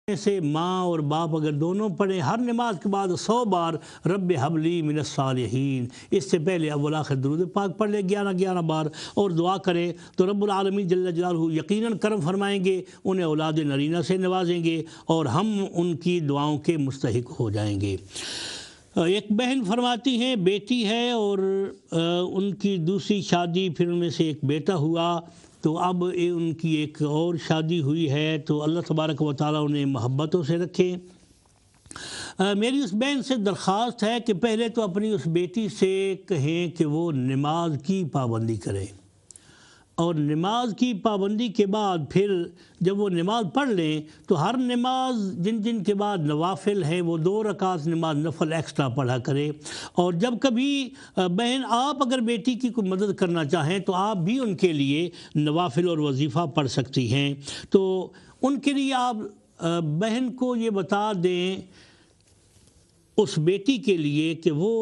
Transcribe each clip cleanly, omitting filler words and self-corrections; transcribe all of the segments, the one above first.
سے ماں اور باپ اگر دونوں پڑھیں ہر نماز کے بعد 100 بار رب حبلی من الصالحین، اس سے پہلے اول آخر درود پاک پڑھ لے 11 بار اور دعا کریں تو رب العالمین جل جلالہ یقیناً کرم فرمائیں گے، انہیں اولاد نرینہ سے نوازیں گے اور ہم ان کی دعاؤں کے مستحق ہو جائیں گے۔ ایک بہن فرماتی ہیں بیٹی ہے اور ان کی دوسری شادی، پھر ان میں سے ایک بیٹا ہوا، تو اب ان کی ایک اور شادی ہوئی ہے، تو اللہ تبارک و تعالیٰ انہیں محبتوں سے رکھے۔ میری اس بہن سے درخواست ہے کہ پہلے تو اپنی اس بیٹی سے کہیں کہ وہ نماز کی پابندی کرے، اور نماز کی پابندی کے بعد پھر جب وہ نماز پڑھ لیں تو ہر نماز جن کے بعد نوافل ہیں وہ 2 رکعت نماز نفل ایکسٹرا پڑھا کرے، اور جب کبھی بہن آپ اگر بیٹی کی کوئی مدد کرنا چاہیں تو آپ بھی ان کے لیے نوافل اور وظیفہ پڑھ سکتی ہیں۔ تو ان کے لیے آپ بہن کو یہ بتا دیں اس بیٹی کے لیے کہ وہ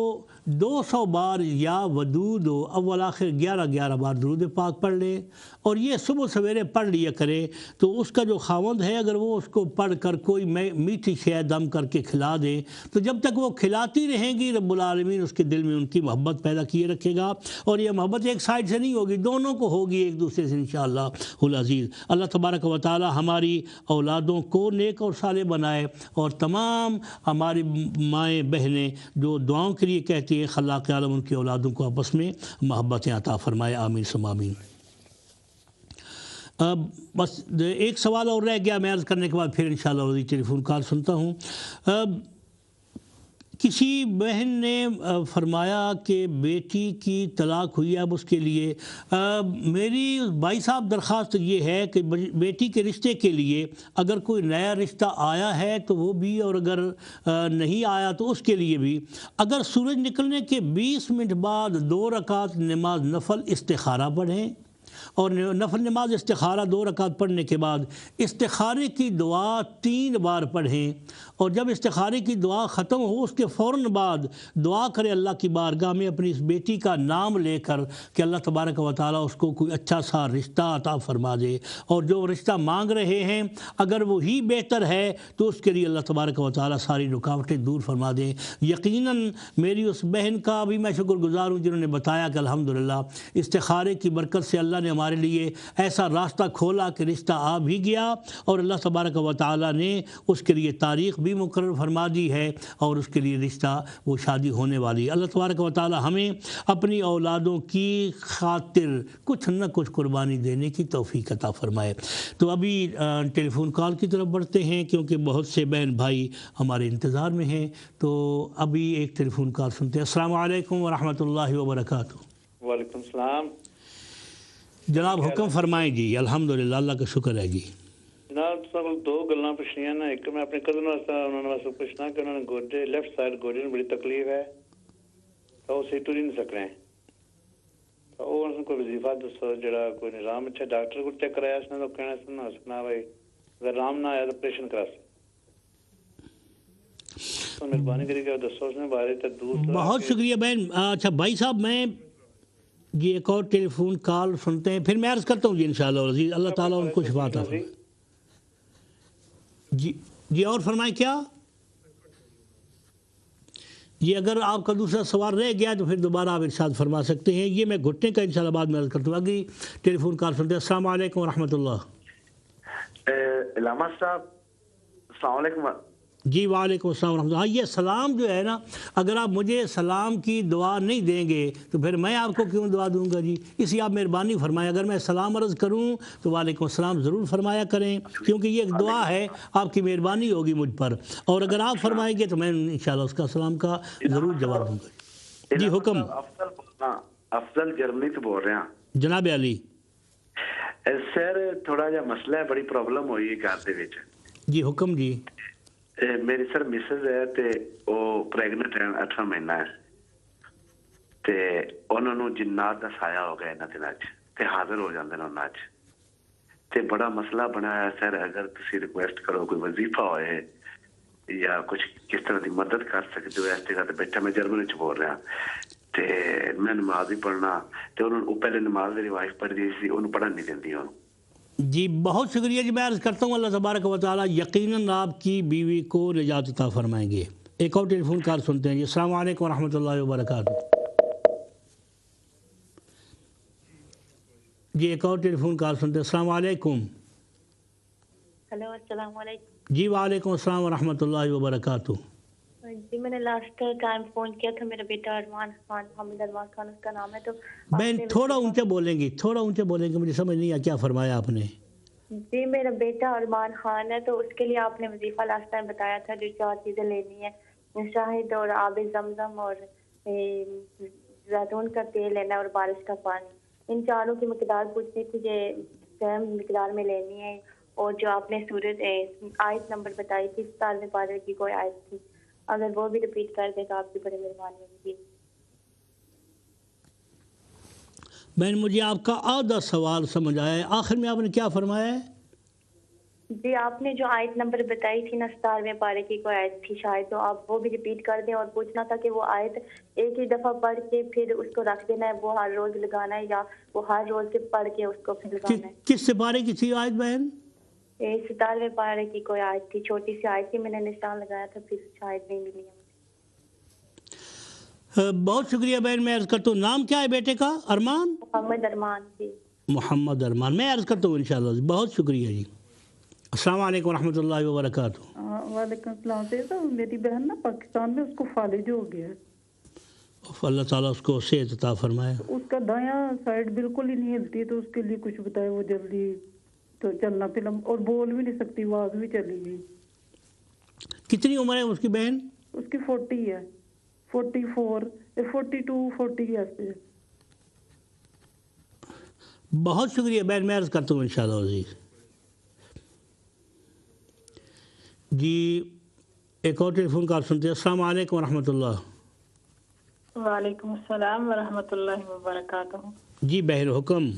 200 بار یا ودود و اول آخر 11 بار درود پاک پڑھ لے، اور یہ صبح سویرے پڑھ لیا کرے، تو اس کا جو خاوند ہے اگر وہ اس کو پڑھ کر کوئی میٹھی شے دم کر کے کھلا دے تو جب تک وہ کھلاتی رہیں گی رب العالمین اس کے دل میں ان کی محبت پیدا کیے رکھے گا، اور یہ محبت ایک سائڈ سے نہیں ہوگی، دونوں کو ہوگی ایک دوسرے سے انشاءاللہ العزیز۔ اللہ تبارک و تعالی ہماری اولادوں کو نیک اور صالح بنائے، اور تمام ہماری مائیں بہنیں جو دعاؤں کے لیے کہتی ہیں خلاق عالم ان کی اولادوں کو آپس میں محبتیں عطا فرمائے، آمین ثم آمین۔ بس ایک سوال اور رہ گیا، میں عرض کرنے کے بعد پھر انشاءاللہ ٹیلی فون کال سنتا ہوں۔ کسی بہن نے فرمایا کہ بیٹی کی طلاق ہوئی ہے، اب اس کے لیے میری بھائی صاحب درخواست یہ ہے کہ بیٹی کے رشتے کے لیے اگر کوئی نیا رشتہ آیا ہے تو وہ بھی، اور اگر نہیں آیا تو اس کے لیے بھی، اگر سورج نکلنے کے 20 منٹ بعد 2 رکعت نماز نفل استخارہ پڑھیں، اور نفل نماز استخارہ 2 رکعت پڑھنے کے بعد استخارے کی دعا 3 بار پڑھیں، اور جب استخارے کی دعا ختم ہو اس کے فوراً بعد دعا کرے اللہ کی بارگاہ میں اپنی اس بیٹی کا نام لے کر کہ اللہ تبارک و تعالیٰ اس کو کوئی اچھا سا رشتہ عطا فرما دے، اور جو رشتہ مانگ رہے ہیں اگر وہی بہتر ہے تو اس کے لیے اللہ تبارک و تعالیٰ ساری رکاوٹیں دور فرما دیں۔ یقیناً میری اس بہن کا بھی میں شکر گزار ہوں جنہوں نے بتایا کہ الحمدللہ استخارے کی برکت سے اللہ نے ہمارے لیے ایسا راستہ کھولا کہ رشتہ آ بھی گیا، اور اللہ تبارک و تعالیٰ نے اس کے لیے تاریخ بھی مقرر فرما دی ہے، اور اس کے لیے رشتہ وہ شادی ہونے والی ہے۔ اللہ تبارک و تعالیٰ ہمیں اپنی اولادوں کی خاطر کچھ نہ کچھ قربانی دینے کی توفیق عطا فرمائے۔ تو ابھی ٹیلی فون کال کی طرف بڑھتے ہیں کیونکہ بہت سے بہن بھائی ہمارے انتظار میں ہیں، تو ابھی ایک ٹیلی فون کال سنتے ہیں۔ السلام علیکم ورحمۃ اللہ وبرکاتہ۔ وعلیکم السلام جناب، حکم فرمائیں جی۔ الحمدللہ، اللہ کا شکر ہے جی۔ جناب سب 2 گلاں پوچھنیاں نا، ایک میں اپنے کزن واسطے انہوں نے واسطے پوچھنا کہ انہوں نے گوڈے لیفٹ سائڈ گوڈے میں بڑی تکلیف ہے تو وہ سیٹو نہیں سکنے، تو وہ ان کو وظیفہ دسو جڑا کوئی نظام اچھا، ڈاکٹر کو چیک کرایا اس نے تو کہنا سننا سنا بھائی اگر رام نہ آیا تو آپریشن کرا تو مہربانی کری کہ دسو اس نے بارے تے دور۔ بہت شکریہ بہن۔ اچھا بھائی صاحب، میں جی ایک اور ٹیلی فون کال سنتے ہیں، پھر میں عرض کرتا ہوں جی انشاءاللہ العزیز، اللہ تعالیٰ ان کو شفا عطا فرمائے۔ جی اور فرمائیں کیا؟ یہ اگر آپ کا دوسرا سوال رہ گیا تو پھر دوبارہ آپ ارشاد فرما سکتے ہیں۔ یہ میں گھٹنے کا انشاءاللہ بعد میں عرض کرتا ہوں۔ اگلی ٹیلی فون کال سنتے ہیں۔ السلام علیکم ورحمۃ اللہ۔ علامہ صاحب السلام علیکم۔ جی وعلیکم السلام ورحمۃ اللہ۔ یہ سلام جو ہے نا، اگر آپ مجھے سلام کی دعا نہیں دیں گے تو پھر میں آپ کو کیوں دعا دوں گا جی؟ اسی آپ مہربانی فرمائیں، اگر میں سلام عرض کروں تو وعلیکم السلام ضرور فرمایا کریں، کیونکہ یہ ایک دعا ہے، آپ کی مہربانی ہوگی مجھ پر، اور اگر آپ فرمائیں گے تو میں انشاءاللہ اس کا سلام کا ضرور جواب دوں گا۔ جی حکم۔ افضل جرمنی سے بول رہے ہیں جناب علی۔ سر تھوڑا جا مسئلہ ہے، بڑی پرابلم ہوئی ہے گھر دے وچ۔ جی حکم جی۔ میری سر مسز ہے تے وہ پریگننٹ ہے، 8واں مہینہ ہے، تے انہوں نے جنات دا سایہ ہو گیا انہاں دناں وچ، تے حاضر ہو جاندے نے انہاں وچ، تے بڑا مسئلہ بنا ہے سر۔ اگر تسی ریکویسٹ کرو کوئی وظیفہ ہوئے یا کچھ کس طرح دی مدد کر سکتے ہو، اس جگہ تے بیٹھا میں جرمنی چ بول رہا، تے میں نماز ہی پڑھنا، تے انہوں پہلے نماز میری وائف پڑھ دی سی، انہوں پڑھن نہیں دیندی، جی بہت شکریہ جی. میں عرض کرتا ہوں اللہ تبارک و تعالیٰ یقیناً آپ کی بیوی کو نجات عطا فرمائیں گے. ایک اور ٹیلی فون کال سنتے ہیں جی. السلام علیکم ورحمۃ اللہ وبرکاتہ. جی ایک اور ٹیلی فون کال سنتے ہیں. السلام علیکم. ہلو السلام علیکم. جی وعلیکم السلام ورحمۃ اللہ وبرکاتہ. جی میں نے لاسٹ ٹائم فون کیا تھا, میرا بیٹا ارمان خان, حامد ارمان خان اس کا نام ہے. تو بہن تھوڑا اونچا بولیں گی, تھوڑا اونچا بولیں گے, مجھے سمجھ نہیں آیا کیا فرمایا آپ نے. جی میرا بیٹا ارمان خان ہے, تو اس کے لیے آپ نے وظیفہ لاسٹ ٹائم بتایا تھا جو 4 چیزیں لینی ہے, شاہد اور آب زمزم اور زیتون کا تیل لینا اور بارش کا پانی. ان چاروں کی مقدار پوچھنی تھی کہ سیم مقدار میں لینی ہے. اور جو آپ نے سورت آیت نمبر بتائی تھی 17 پارے کی کوئی آیت تھی, اگر وہ بھی رپیٹ کر دے گا آپ کی بڑی مہربانی ہوگی. بہن مجھے آپ کا آدھا سوال سمجھ آیا ہے, آخر میں آپ نے کیا فرمایا ہے؟ جی آپ نے جو آیت نمبر بتائی تھی نا 17 پارے کی کوئی آیت تھی شاید, تو آپ وہ بھی رپیٹ کر دیں. اور پوچھنا تھا کہ وہ آیت ایک ہی دفعہ پڑھ کے پھر اس کو رکھ دینا ہے, وہ ہر روز لگانا ہے, یا وہ ہر روز سے پڑھ کے اس کو پھر لگانا ہے؟ کس سپارے کی تھی آیت بہن؟ 17 پارے کی کوئی آیت تھی, چھوٹی سی آیت تھی, میں نے نشان لگایا تھا, پھر شاید نہیں ملی ہے مجھے. بہت شکریہ بہن. میں عرض کرتا ہوں نام کیا ہے بیٹے کا؟ ارمان محمد ارمان. جی محمد ارمان. میں عرض کرتا ہوں انشاءاللہ. بہت شکریہ جی. السلام علیکم ورحمۃ اللہ وبرکاتہ. وعلیکم السلام. تو میری بہن نا پاکستان میں اس کو فالج ہو گیا ہے. اللہ تعالیٰ اس کو صحت عطا فرمائے. اس کا دایاں سائڈ بالکل ہی نہیں ہلتی, تو اس کے لیے کچھ بتائے. وہ جلدی تو چلنا پھر اور بول بھی نہیں سکتی, آواز بھی چلی گئی. کتنی عمر ہے اس کی بہن؟ اس کی 40 ہے, 44 42 40 ایسے. بہت شکریہ بہن. میں عرض کرتا ہوں انشاءاللہ عزیز. جی ایک اور ٹیلی فون کال سنتے ہیں. السلام علیکم ورحمۃ اللہ. وعلیکم السلام ورحمۃ اللہ وبرکاتہ. جی بہن حکم.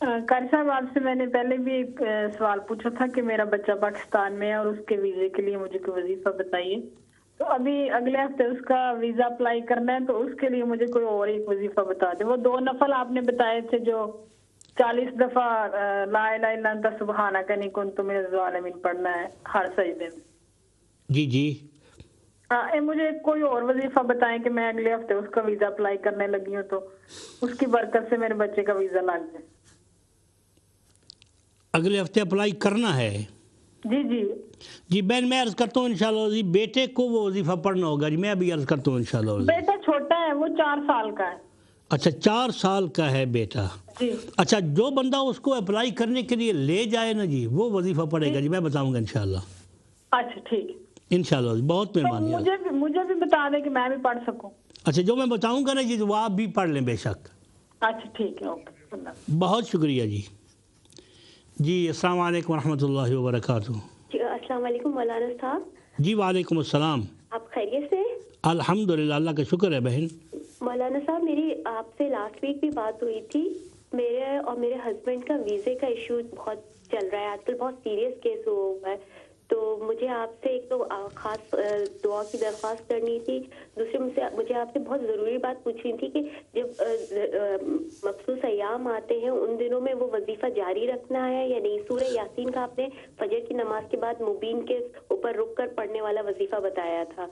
قاری صاحب آپ سے میں نے پہلے بھی ایک سوال پوچھا تھا کہ میرا بچہ پاکستان میں ہے اور اس کے ویزے کے لیے مجھے کوئی وظیفہ بتائیے. تو ابھی اگلے ہفتے اس کا ویزا اپلائی کرنا ہے, تو اس کے لیے مجھے کوئی اور ایک وظیفہ بتا دیں. وہ 2 نفل آپ نے بتائے تھے جو 40 دفعہ لا الہ الا انت سبحانک انی کنت من الظالمین پڑھنا ہے ہر سجدے میں. جی جی مجھے کوئی اور وظیفہ بتائیں کہ میں اگلے ہفتے اس کا ویزا اپلائی کرنے لگی ہوں, تو اس کی برکت سے میرے بچے کا ویزا لگ جائے. اگلے ہفتے اپلائی کرنا ہے؟ جی جی جی بہن میں عرض کرتا ہوں انشاءاللہ جی بیٹے کو وہ وظیفہ پڑھنا ہوگا. جی میں ابھی عرض کرتا ہوں انشاءاللہ. بیٹا چھوٹا ہے, وہ 4 سال کا ہے. اچھا 4 سال کا ہے بیٹا. جی اچھا جو بندہ اس کو اپلائی کرنے کے لیے لے جائے نا جی, وہ وظیفہ پڑھے گا. جی میں بتاؤں گا انشاءاللہ. اچھا ٹھیک ہے انشاءاللہ. بہت مہربانی ہے. مجھے بھی بتا دیں کہ میں بھی پڑھ سکوں. اچھا جو میں بتاؤں گا نا جی وہ آپ بھی پڑھ لیں بے شک. اچھا ٹھیک ہے, اوکے. بہت شکریہ جی. جی السلام علیکم ورحمۃ اللہ وبرکاتہ. جی السلام علیکم مولانا صاحب. جی وعلیکم السلام. آپ خیریت سے؟ الحمدللہ اللہ کا شکر ہے بہن. مولانا صاحب میری آپ سے لاسٹ ویک بھی بات ہوئی تھی. میرے اور میرے ہسبینڈ کا ویزے کا ایشو بہت چل رہا ہے آج کل, بہت سیریس کیس ہوا ہے. تو مجھے آپ سے ایک تو خاص دعا کی درخواست کرنی تھی. دوسرے مجھے آپ سے بہت ضروری بات پوچھنی تھی کہ جب مخصوص ایام آتے ہیں ان دنوں میں وہ وظیفہ جاری رکھنا ہے یا نہیں. سورہ یاسین کا آپ نے فجر کی نماز کے بعد مبین کے اوپر رک کر پڑھنے والا وظیفہ بتایا تھا.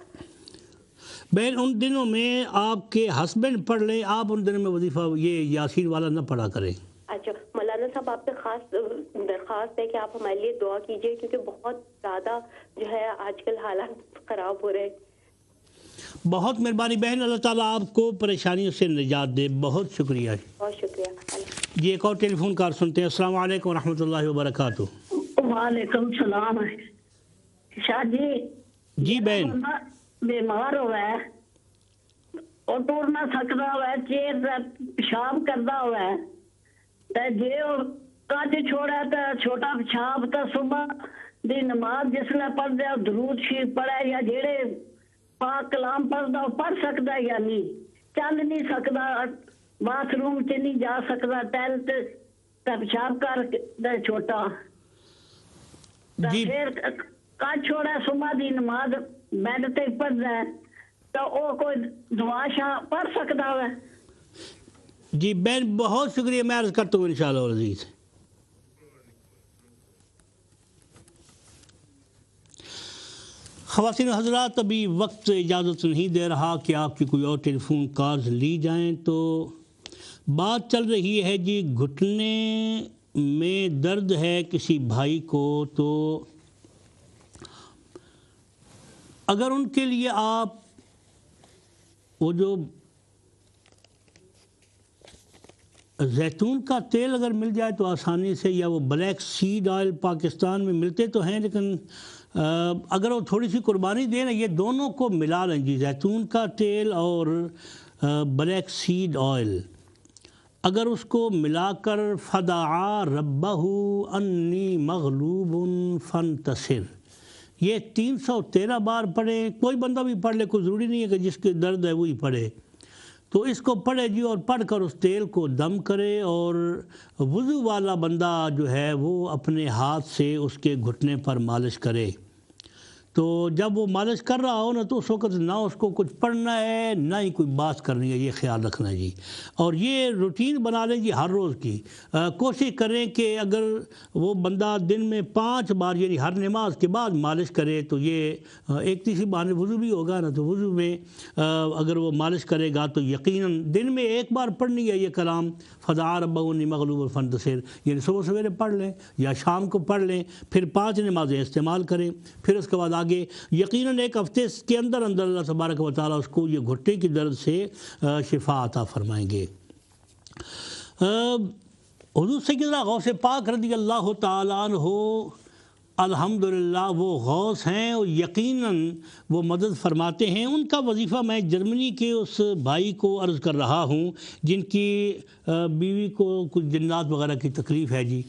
بہن ان دنوں میں آپ کے ہسبینڈ پڑھ لیں, آپ ان دنوں میں وظیفہ یہ یاسین والا نہ پڑھا کریں. اچھا مولانا صاحب آپ سے خاص درخواست ہے کہ آپ ہمارے لیے دعا کیجیے, کیونکہ بہت زیادہ جو ہے آج کل حالات خراب ہو رہے. بہت مہربانی بہن. اللہ تعالیٰ آپ کو پریشانیوں سے نجات دے. بہت شکریہ. بہت شکریہ. جی ایک اور ٹیلی فون کال سنتے ہیں. السلام علیکم ورحمۃ اللہ وبرکاتہ. وعلیکم السلام. شاہ جی بہن بیمار ہوا ہے اور ٹور نہ سکتا ہوا ہے, چیر پیشاب کرتا ہوا ہے. جی کج چھوڑا تو چھوٹا پیشاب تو صبح دی نماز جس نے پڑھ دیا درود شریف پڑھے یا جہے پاک کلام پڑھتا وہ پڑھ سکتا یا نہیں. چل نہیں سکتا, باتھ روم چ نہیں جا سکتا, ٹائلٹ کا پیشاب کر دے چھوٹا. پھر کج چھوڑا صبح دی نماز بیڈ تے پڑھتا ہے تو وہ کوئی دعا شاہ پڑھ سکتا ہے. جی بہن بہت شکریہ. میں عرض کرتا ہوں انشاءاللہ عزیز. خواتین حضرات، ابھی وقت اجازت نہیں دے رہا کہ آپ کی کوئی اور ٹیلی فون کالز لی جائیں، تو بات چل رہی ہے جی گھٹنے میں درد ہے کسی بھائی کو، تو اگر ان کے لیے آپ وہ جو زیتون کا تیل اگر مل جائے تو آسانی سے، یا وہ بلیک سیڈ آئل پاکستان میں ملتے تو ہیں، لیکن اگر وہ تھوڑی سی قربانی دیں نا، یہ دونوں کو ملا لیں جی، زیتون کا تیل اور بلیک سیڈ آئل، اگر اس کو ملا کر فدعا ربہ انی مغلوب فانتصر، یہ 313 بار پڑھیں، کوئی بندہ بھی پڑھ لے، کوئی ضروری نہیں ہے کہ جس کے درد ہے وہی پڑھے، تو اس کو پڑھے جی، اور پڑھ کر اس تیل کو دم کرے، اور وضو والا بندہ جو ہے وہ اپنے ہاتھ سے اس کے گھٹنے پر مالش کرے۔ تو جب وہ مالش کر رہا ہو نا، تو اس وقت نہ اس کو کچھ پڑھنا ہے نہ ہی کوئی بات کرنی ہے، یہ خیال رکھنا ہے جی، اور یہ روٹین بنا لیں جی ہر روز کی۔ کوشش کریں کہ اگر وہ بندہ دن میں 5 بار یعنی ہر نماز کے بعد مالش کرے، تو یہ ایک تیسری بہانے وضو بھی ہوگا نا، تو وضو میں اگر وہ مالش کرے گا تو یقیناً دن میں 1 بار پڑھنی ہے یہ کلام، فدعا ربہ انی مغلوب فانتصر، یعنی صبح سویرے پڑھ لیں یا شام کو پڑھ لیں، پھر 5 نمازیں استعمال کریں، پھر اس کے بعد آگے یقیناً 1 ہفتے کے اندر اللہ تبارک و تعالیٰ اس کو یہ گھٹنے کی درد سے شفا عطا فرمائیں گے۔ حضور سیدنا غوث پاک رضی اللہ تعالیٰ عنہ الحمدللہ وہ غوث ہیں، اور یقیناً وہ مدد فرماتے ہیں۔ ان کا وظیفہ میں جرمنی کے اس بھائی کو عرض کر رہا ہوں جن کی بیوی کو کچھ جنات وغیرہ کی تکلیف ہے جی،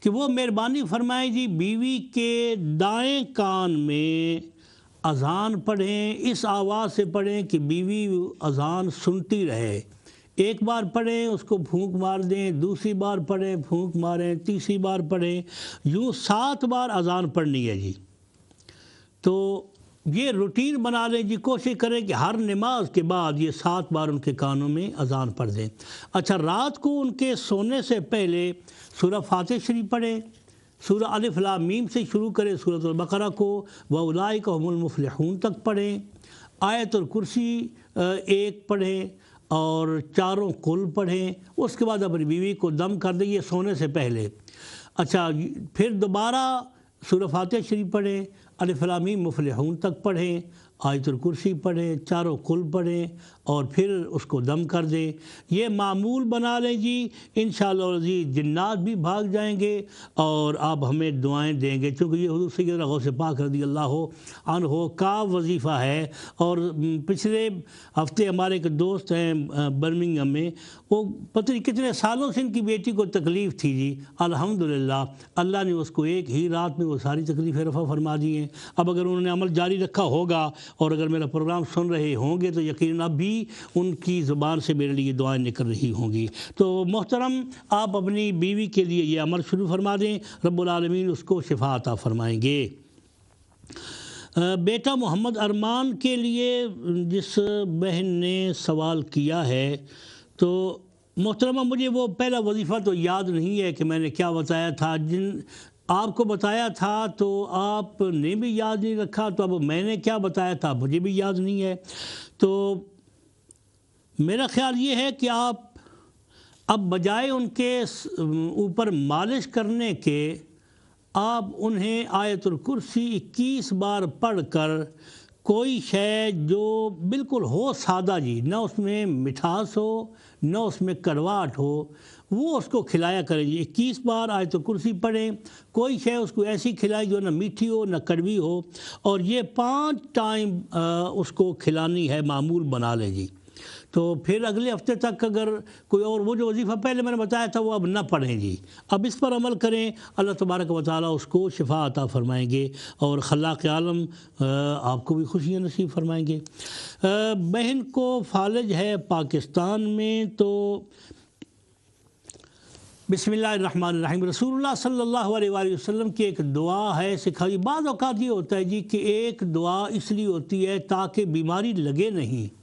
کہ وہ مہربانی فرمائیں جی بیوی کے دائیں کان میں اذان پڑھیں، اس آواز سے پڑھیں کہ بیوی اذان سنتی رہے۔ 1 بار پڑھیں، اس کو پھونک مار دیں، دوسری بار پڑھیں، پھونک ماریں، تیسری بار پڑھیں، یوں 7 بار اذان پڑھنی ہے جی۔ تو یہ روٹین بنا لیں جی، کوشش کریں کہ ہر نماز کے بعد یہ 7 بار ان کے کانوں میں اذان پڑھ دیں۔ اچھا، رات کو ان کے سونے سے پہلے سورہ فاتح شریف پڑھیں، سورہ الف لام میم سے شروع کریں، سورۃ البقرہ کو وَأُولَٰئِکَ هُمُ الْمُفْلِحُونَ تک پڑھیں، آیت الکرسی 1 پڑھیں، اور 4 قل پڑھیں، اس کے بعد اپنی بیوی کو دم کر دیں یہ سونے سے پہلے۔ اچھا، پھر دوبارہ سورہ فاتح شریف پڑھیں، الف لام میم مفلحون تک پڑھیں، آیت الکرسی پڑھیں، 4 قل پڑھیں، اور پھر اس کو دم کر دیں۔ یہ معمول بنا لیں جی، انشاءاللہ العزیز جنات بھی بھاگ جائیں گے اور آپ ہمیں دعائیں دیں گے، کیونکہ یہ حضور سیدنا غوث پاک رضی اللہ عنہ کا وظیفہ ہے۔ اور پچھلے ہفتے ہمارے ایک دوست ہیں برمنگھم میں، وہ پتہ نہیں کتنے سالوں سے ان کی بیٹی کو تکلیف تھی جی، الحمدللہ اللہ نے اس کو ایک ہی رات میں وہ ساری تکلیفیں رفع فرما دی ہیں۔ اب اگر انہوں نے عمل جاری رکھا ہوگا اور اگر میرا پروگرام سن رہے ہوں گے تو یقیناً اب بھی ان کی زبان سے میرے لیے دعائیں نکل رہی ہوں گی۔ تو محترم، آپ اپنی بیوی کے لیے یہ عمل شروع فرما دیں، رب العالمین اس کو شفا عطا فرمائیں گے۔ بیٹا محمد ارمان کے لیے جس بہن نے سوال کیا ہے، تو محترمہ مجھے وہ پہلا وظیفہ تو یاد نہیں ہے کہ میں نے کیا بتایا تھا، آپ کو بتایا تھا تو آپ نے بھی یاد نہیں رکھا، تو اب میں نے کیا بتایا تھا مجھے بھی یاد نہیں ہے۔ تو میرا خیال یہ ہے کہ آپ اب بجائے ان کے اوپر مالش کرنے کے، آپ انہیں آیت الکرسی 21 بار پڑھ کر کوئی شے جو بالکل ہو سادہ جی، نہ اس میں مٹھاس ہو نہ اس میں کڑواہٹ ہو، وہ اس کو کھلایا کریں جی۔ 21 بار آیت الکرسی پڑھیں، کوئی شے اس کو ایسی کھلائیں جو نہ میٹھی ہو نہ کڑوی ہو، اور یہ 5 ٹائم اس کو کھلانی ہے، معمول بنا لیں جی۔ تو پھر اگلے ہفتے تک اگر کوئی اور وہ جو وظیفہ پہلے میں نے بتایا تھا وہ اب نہ پڑھیں جی، اب اس پر عمل کریں، اللہ تبارک و تعالیٰ اس کو شفا عطا فرمائیں گے اور خلاق عالم آپ کو بھی خوشیاں نصیب فرمائیں گے۔ بہن کو فالج ہے پاکستان میں، تو بسم اللہ الرحمن الرحیم، رسول اللہ صلی اللہ علیہ وآلہ وسلم کی ایک دعا ہے سکھائی۔ بعض اوقات یہ ہوتا ہے جی کہ ایک دعا اس لیے ہوتی ہے تاکہ بیماری لگے نہیں،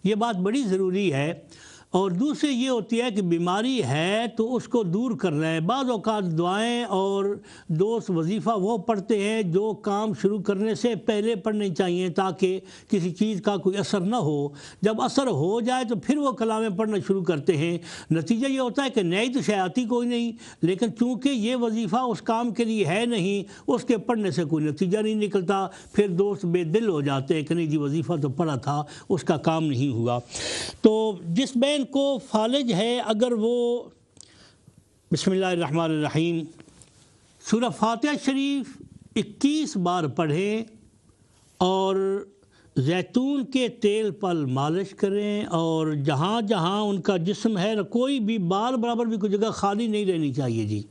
یہ بات بڑی ضروری ہے۔ اور دوسری یہ ہوتی ہے کہ بیماری ہے تو اس کو دور کرنا ہے۔ بعض اوقات دعائیں اور دوست وظیفہ وہ پڑھتے ہیں جو کام شروع کرنے سے پہلے پڑھنے چاہیے تاکہ کسی چیز کا کوئی اثر نہ ہو۔ جب اثر ہو جائے تو پھر وہ کلامیں پڑھنا شروع کرتے ہیں۔ نتیجہ یہ ہوتا ہے کہ نئی تو شے آتی کوئی نہیں، لیکن چونکہ یہ وظیفہ اس کام کے لیے ہے نہیں، اس کے پڑھنے سے کوئی نتیجہ نہیں نکلتا، پھر دوست بے دل ہو جاتے ہیں کہ نہیں جی وظیفہ تو پڑھا تھا، اس کا کام نہیں ہوا۔ تو جس بہن کو فالج ہے، اگر وہ بسم اللہ الرحمن الرحیم سورہ فاتحہ شریف 21 بار پڑھیں اور زیتون کے تیل پر مالش کریں، اور جہاں جہاں ان کا جسم ہے کوئی بھی بال برابر بھی کوئی جگہ خالی نہیں رہنی چاہیے جی،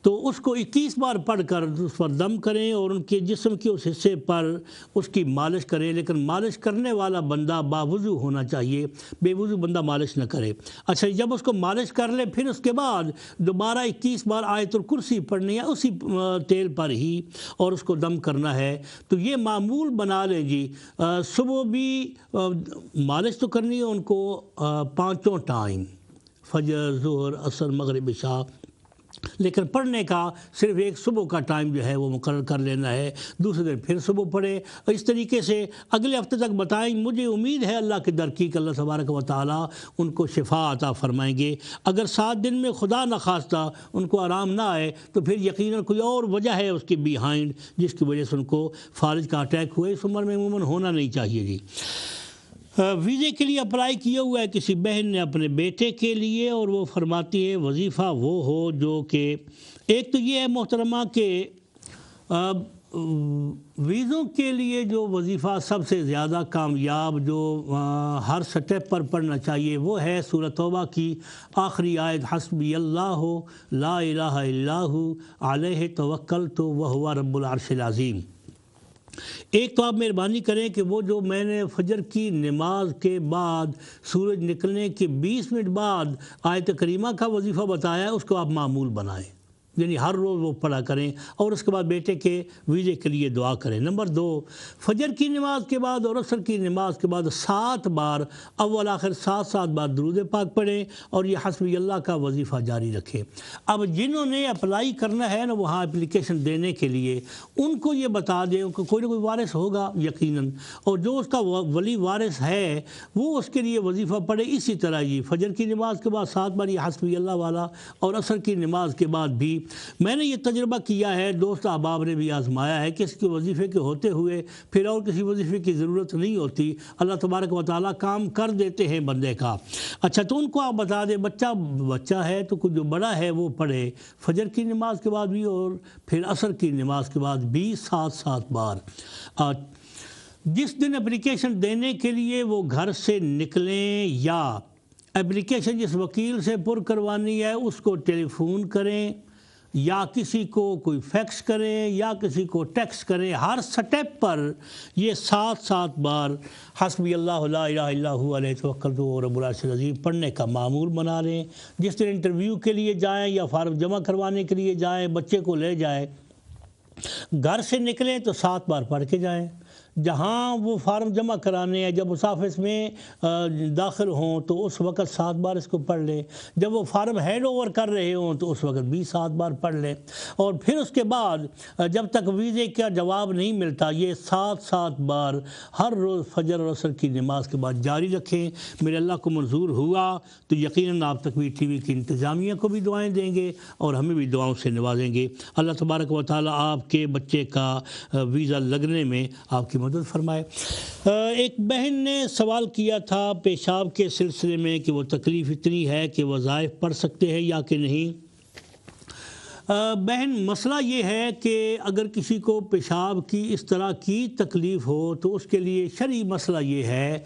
تو اس کو 21 بار پڑھ کر اس پر دم کریں اور ان کے جسم کے اس حصے پر اس کی مالش کریں، لیکن مالش کرنے والا بندہ باوضو ہونا چاہیے، بے وضو بندہ مالش نہ کرے۔ اچھا جب اس کو مالش کر لے پھر اس کے بعد دوبارہ 21 بار آیت الکرسی پڑھنی ہے اسی تیل پر ہی، اور اس کو دم کرنا ہے۔ تو یہ معمول بنا لیں جی، صبح بھی مالش تو کرنی ہے ان کو 5 ٹائم، فجر، ظہر، عصر، مغرب، عشاء، لیکن پڑھنے کا صرف ایک صبح کا ٹائم جو ہے وہ مقرر کر لینا ہے، دوسرے دن پھر صبح پڑھے۔ اس طریقے سے اگلے ہفتے تک بتائیں، مجھے امید ہے اللہ کی درکی اللہ تبارک و تعالیٰ ان کو شفا عطا فرمائیں گے۔ اگر 7 دن میں خدا نخواستہ ان کو آرام نہ آئے تو پھر یقیناً کوئی اور وجہ ہے اس کے بیہائنڈ جس کی وجہ سے ان کو فالج کا اٹیک ہوئے۔ اس عمر میں عموماً ہونا نہیں چاہیے جی۔ ویزے کے لیے اپلائی کیا ہوا ہے کسی بہن نے اپنے بیٹے کے لیے، اور وہ فرماتی ہے وظیفہ وہ ہو جو کہ ایک تو یہ ہے محترمہ کہ ویزوں کے لیے جو وظیفہ سب سے زیادہ کامیاب جو ہر سٹیپ پر پڑھنا چاہیے وہ ہے سورہ توبہ کی آخری آیت، حسبی اللہ لا الہ الا ہو علیہ توکلت وہو رب العرش العظیم۔ ایک تو آپ مہربانی کریں کہ وہ جو میں نے فجر کی نماز کے بعد سورج نکلنے کے 20 منٹ بعد آیت کریمہ کا وظیفہ بتایا ہے اس کو آپ معمول بنائیں، یعنی ہر روز وہ پڑھا کریں، اور اس کے بعد بیٹے کے ویزے کے لیے دعا کریں۔ نمبر 2، فجر کی نماز کے بعد اور عصر کی نماز کے بعد 7 بار اول آخر 7 بار درود پاک پڑھیں، اور یہ حسبی اللہ کا وظیفہ جاری رکھیں۔ اب جنہوں نے اپلائی کرنا ہے نا وہاں اپلیکیشن دینے کے لیے، ان کو یہ بتا دیں کہ کوئی نہ کوئی وارث ہوگا یقیناً، اور جو اس کا ولی وارث ہے وہ اس کے لیے وظیفہ پڑھے۔ اسی طرح یہ فجر کی نماز کے بعد 7 بار یہ حسبی اللہ والا، اور عصر کی نماز کے بعد بھی میں نے یہ تجربہ کیا ہے، دوست احباب نے بھی آزمایا ہے کہ اس کے وظیفے کے ہوتے ہوئے پھر اور کسی وظیفے کی ضرورت نہیں ہوتی، اللہ تبارک و تعالیٰ کام کر دیتے ہیں بندے کا۔ اچھا تو ان کو آپ بتا دیں بچہ ہے تو کچھ جو بڑا ہے وہ پڑھے فجر کی نماز کے بعد بھی اور پھر عصر کی نماز کے بعد بھی 7 بار۔ جس دن اپلیکیشن دینے کے لیے وہ گھر سے نکلیں یا اپلیکیشن جس وکیل سے پر کروانی ہے اس کو ٹیلی فون کریں یا کسی کو کوئی فیکس کریں یا کسی کو ٹیکسٹ کریں، ہر سٹیپ پر یہ 7 بار حسبی اللہ لا الہ الا ہو علیہ توکلت وہو رب العرش العظیم پڑھنے کا معمول بنا لیں۔ جس دن انٹرویو کے لیے جائیں یا فارم جمع کروانے کے لیے جائیں، بچے کو لے جائیں، گھر سے نکلیں تو 7 بار پڑھ کے جائیں۔ جہاں وہ فارم جمع کرانے ہیں جب اس آفس میں داخل ہوں تو اس وقت 7 بار اس کو پڑھ لیں، جب وہ فارم ہینڈ اوور کر رہے ہوں تو اس وقت بھی 7 بار پڑھ لیں، اور پھر اس کے بعد جب تک ویزے کا جواب نہیں ملتا یہ 7 بار ہر روز فجر اور عصر کی نماز کے بعد جاری رکھیں۔ میرے اللہ کو منظور ہوا تو یقیناً آپ تکویر ٹی وی کی انتظامیہ کو بھی دعائیں دیں گے اور ہمیں بھی دعاؤں سے نوازیں گے۔ اللہ تبارک و تعالیٰ آپ کے بچے کا ویزا لگنے میں آپ کی مدد فرمائے۔ ایک بہن نے سوال کیا تھا پیشاب کے سلسلے میں کہ وہ تکلیف اتنی ہے کہ وظائف پڑھ سکتے ہیں یا کہ نہیں۔ بہن مسئلہ یہ ہے کہ اگر کسی کو پیشاب کی اس طرح کی تکلیف ہو تو اس کے لیے شرعی مسئلہ یہ ہے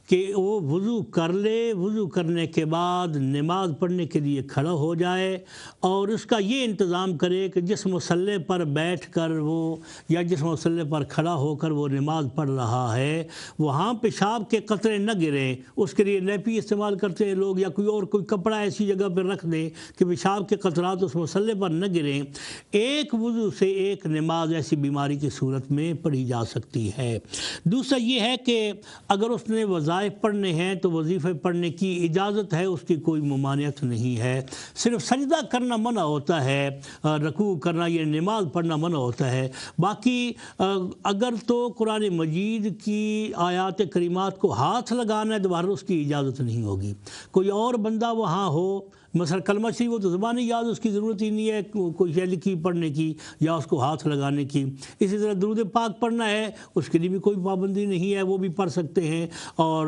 کہ وہ وضو کر لے، وضو کرنے کے بعد نماز پڑھنے کے لیے کھڑا ہو جائے اور اس کا یہ انتظام کرے کہ جس مصلی پر بیٹھ کر وہ یا جس مصلی پر کھڑا ہو کر وہ نماز پڑھ رہا ہے وہاں پیشاب کے قطرے نہ گریں۔ اس کے لیے نیپی استعمال کرتے ہیں لوگ یا کوئی کپڑا ایسی جگہ پر رکھ دیں کہ پیشاب کے قطرات اس مصلی پر نہ گریں۔ ایک وضو سے ایک نماز ایسی بیماری کی صورت میں پڑھی جا سکتی ہے۔ دوسرا یہ ہے کہ اگر اس نے وظائف پڑھنے ہیں تو وظیفے پڑھنے کی اجازت ہے، اس کی کوئی ممانعت نہیں ہے۔ صرف سجدہ کرنا منع ہوتا ہے، رکوع کرنا یہ نماز پڑھنا منع ہوتا ہے۔ باقی اگر تو قرآن مجید کی آیات کریمات کو ہاتھ لگانا ہے تو باہر اس کی اجازت نہیں ہوگی۔ کوئی اور بندہ وہاں ہو، مثلا کلمہ شریف وہ تو زبانی یاد اس کی ضرورت ہی نہیں ہے کوئی شے لکھی پڑھنے کی یا اس کو ہاتھ لگانے کی۔ اسی طرح درود پاک پڑھنا ہے، اس کے لیے بھی کوئی پابندی نہیں ہے، وہ بھی پڑھ سکتے ہیں۔ اور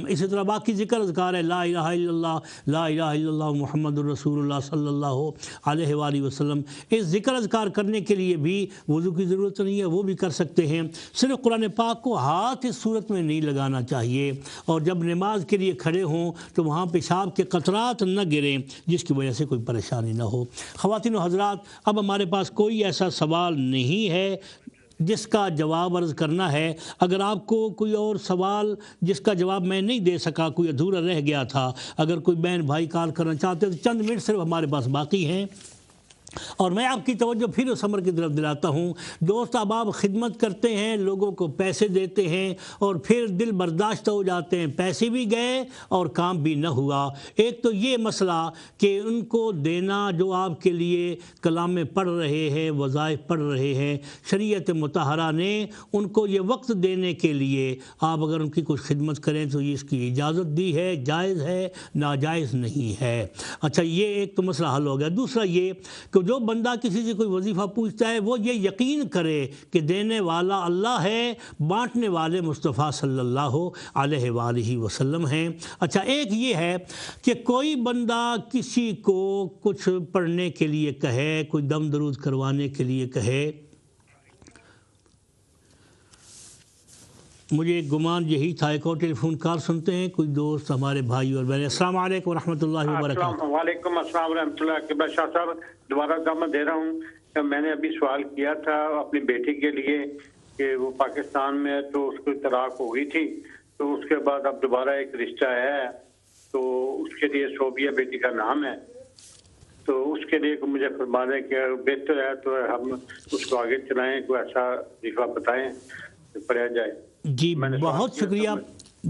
اسی طرح باقی ذکر اذکار ہے، لا الہ الا اللہ، لا الہ الا اللہ محمد الرسول اللہ صلی اللہ علیہ وآلہ وسلم، اس ذکر اذکار کرنے کے لیے بھی وضو کی ضرورت نہیں ہے، وہ بھی کر سکتے ہیں۔ صرف قرآن پاک کو ہاتھ اس صورت میں نہیں لگانا چاہیے، اور جب نماز کے لیے کھڑے ہوں تو وہاں پیشاب کے قطرات نہ گریں جس کی وجہ سے کوئی پریشانی نہ ہو۔ خواتین و حضرات، اب ہمارے پاس کوئی ایسا سوال نہیں ہے جس کا جواب عرض کرنا ہے۔ اگر آپ کو کوئی اور سوال جس کا جواب میں نہیں دے سکا، کوئی ادھورا رہ گیا تھا، اگر کوئی بہن بھائی کال کرنا چاہتے ہیں تو چند منٹ صرف ہمارے پاس باقی ہیں، اور میں آپ کی توجہ پھر اس امر کی طرف دلاتا ہوں۔ دوست، اب آپ خدمت کرتے ہیں، لوگوں کو پیسے دیتے ہیں اور پھر دل برداشتہ ہو جاتے ہیں، پیسے بھی گئے اور کام بھی نہ ہوا۔ ایک تو یہ مسئلہ کہ ان کو دینا جو آپ کے لیے کلام میں پڑھ رہے ہیں، وظائف پڑھ رہے ہیں، شریعت مطہرہ نے ان کو یہ وقت دینے کے لیے آپ اگر ان کی کچھ خدمت کریں تو یہ اس کی اجازت دی ہے، جائز ہے، ناجائز نہیں ہے۔ اچھا، یہ ایک تو مسئلہ حل ہو گیا۔ دوسرا یہ کہ جو بندہ کسی سے کوئی وظیفہ پوچھتا ہے وہ یہ یقین کرے کہ دینے والا اللہ ہے، بانٹنے والے مصطفیٰ صلی اللہ علیہ وآلہ وسلم ہیں۔ اچھا، ایک یہ ہے کہ کوئی بندہ کسی کو کچھ پڑھنے کے لیے کہے، کوئی دم درود کروانے کے لیے کہے، مجھے ایک گمان یہی تھا۔ ایک اور ٹیلی فون کال سنتے ہیں، کوئی دوست ہمارے بھائی اور بہن۔ السلام علیکم ورحمۃ اللہ وبرکاتہ۔ وعلیکم السلام ورحمۃ اللہ کے بعد شاہ صاحب دوبارہ دعوت دے رہا ہوں کہ میں نے ابھی سوال کیا تھا اپنی بیٹی کے لیے کہ وہ پاکستان میں ہے تو اس کو طلاق ہو گئی تھی، تو اس کے بعد اب دوبارہ ایک رشتہ ہے، تو اس کے لیے صوبیہ بیٹی کا نام ہے، تو اس کے لیے مجھے فرما دیں کہ بہتر ہے تو ہم اس کو آگے چلائیں، کوئی ایسا وظیفہ بتائیں کہ پڑھا جائے۔ جی بہت شکریہ،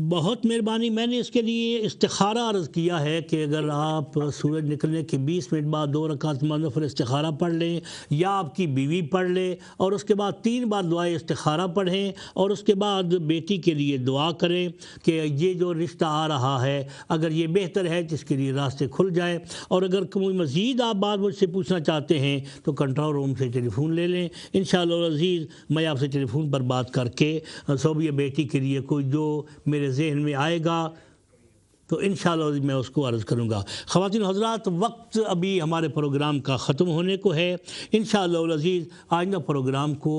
بہت مہربانی۔ میں نے اس کے لیے استخارہ عرض کیا ہے کہ اگر آپ سورج نکلنے کے 20 منٹ بعد 2 رکعت نفل استخارہ پڑھ لیں، یا آپ کی بیوی پڑھ لے اور اس کے بعد 3 بار دعائے استخارہ پڑھیں، اور اس کے بعد بیٹی کے لیے دعا کریں کہ یہ جو رشتہ آ رہا ہے اگر یہ بہتر ہے جس کے لیے راستے کھل جائے۔ اور اگر کوئی مزید آپ بات مجھ سے پوچھنا چاہتے ہیں تو کنٹرول روم سے ٹیلی فون لے لیں، انشاءاللہ العزیز میں آپ سے ٹیلی فون پر بات کر کے صوبیہ بیٹی کے لیے کوئی جو میرے ذہن میں آئے گا تو انشاءاللہ میں اس کو عرض کروں گا۔ خواتین و حضرات، وقت ابھی ہمارے پروگرام کا ختم ہونے کو ہے۔ انشاءاللہ العزیز آئندہ پروگرام کو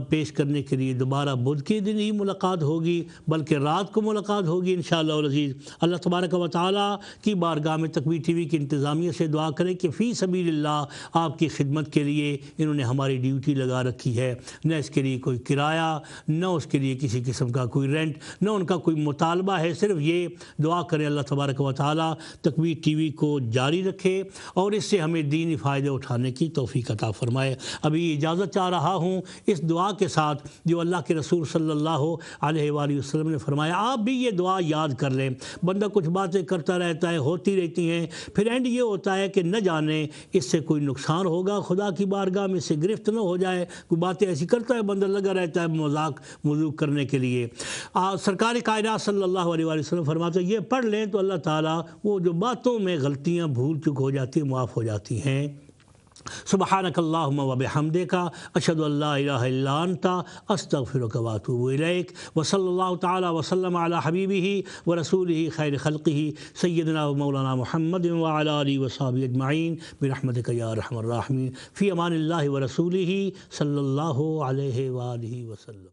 پیش کرنے کے لیے دوبارہ بدھ کے دن ہی ملاقات ہوگی، بلکہ رات کو ملاقات ہوگی انشاءاللہ العزیز۔ اللہ تبارک و تعالیٰ کی بارگاہ میں تکبیر ٹی وی کی انتظامیہ سے دعا کریں کہ فی سبیل اللہ آپ کی خدمت کے لیے انہوں نے ہماری ڈیوٹی لگا رکھی ہے، نہ اس کے لیے کوئی کرایہ، نہ اس کے لیے کسی قسم کا کوئی رینٹ، نہ ان کا کوئی مطالبہ ہے، صرف یہ دعا کریں اللہ تبارک و تعالیٰ تکبیر ٹی وی کو جاری رکھے اور اس سے ہمیں دینی فائدے اٹھانے کی توفیق عطا فرمائے۔ ابھی اجازت چاہ رہا ہوں اس دعا کے ساتھ جو اللہ کے رسول صلی اللہ علیہ وآلہ وسلم نے فرمایا۔ آپ بھی یہ دعا یاد کر لیں۔ بندہ کچھ باتیں کرتا رہتا ہے، ہوتی رہتی ہیں، پھر اینڈ یہ ہوتا ہے کہ نہ جانے اس سے کوئی نقصان ہوگا، خدا کی بارگاہ میں اس سے گرفت نہ ہو جائے۔ کوئی باتیں ایسی کرتا ہے، بندہ لگا رہتا ہے مذاق کرنے کے لیے۔ سرکار کائنات صلی اللہ علیہ وآلہ وسلم فرماتے ہیں یہ پڑھ لیں تو اللہ تعالیٰ وہ جو باتوں میں غلطیاں بھول چک ہو جاتی ہیں معاف ہو جاتی ہیں۔ سبحانک اللہم و بحمدک اشہد ان لا الہ الا انت استغفرک و اتوب الیک، وصلی اللہ تعالی وسلم علی حبیبہ و رسولہ خیر خلقہ سیدنا و مولانا محمد وعلی آلہ وصحبہ اجمعین برحمتک یا ارحم الراحمین، فی امان اللہ و رسولہ صلی اللہ علیہ وآلہ وسلم۔